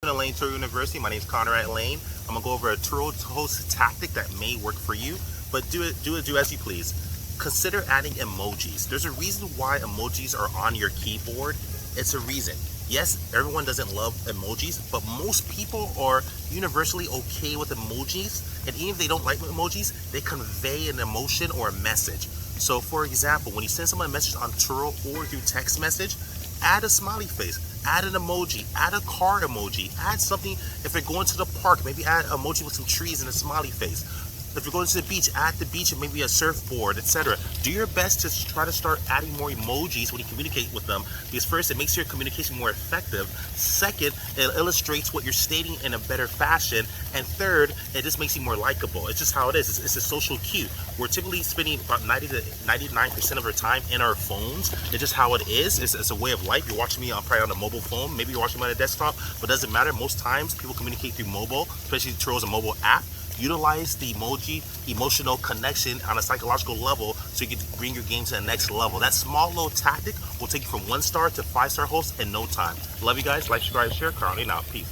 Layn Turo University. My name is Conrad Layn. I'm gonna go over a Turo host tactic that may work for you, but do as you please. Consider adding emojis. There's a reason why emojis are on your keyboard. It's a reason. Yes, everyone doesn't love emojis, but most people are universally okay with emojis, and even if they don't like emojis, they convey an emotion or a message. So for example, when you send someone a message on Turo or through text message, add a smiley face, add an emoji, add a car emoji, add something. If you're going to the park, maybe add an emoji with some trees and a smiley face. If you're going to the beach, add the beach and maybe a surfboard, etc. Do your best to try to start adding more emojis when you communicate with them, because first, it makes your communication more effective. Second, it illustrates what you're stating in a better fashion. And third, it just makes you more likable. It's just how it is. It's a social cue. We're typically spending about 90 to 99% of our time in our phones. It's just how it is. It's a way of life. You're watching me probably on a mobile phone. Maybe you're watching me on a desktop, but it doesn't matter. Most times, people communicate through mobile, especially Turo's a mobile app. Utilize the emoji emotional connection on a psychological level so you can bring your game to the next level. That small little tactic will take you from 1-star to 5-star host in no time. Love you guys. Like, subscribe, share. Carl Layn out. Peace.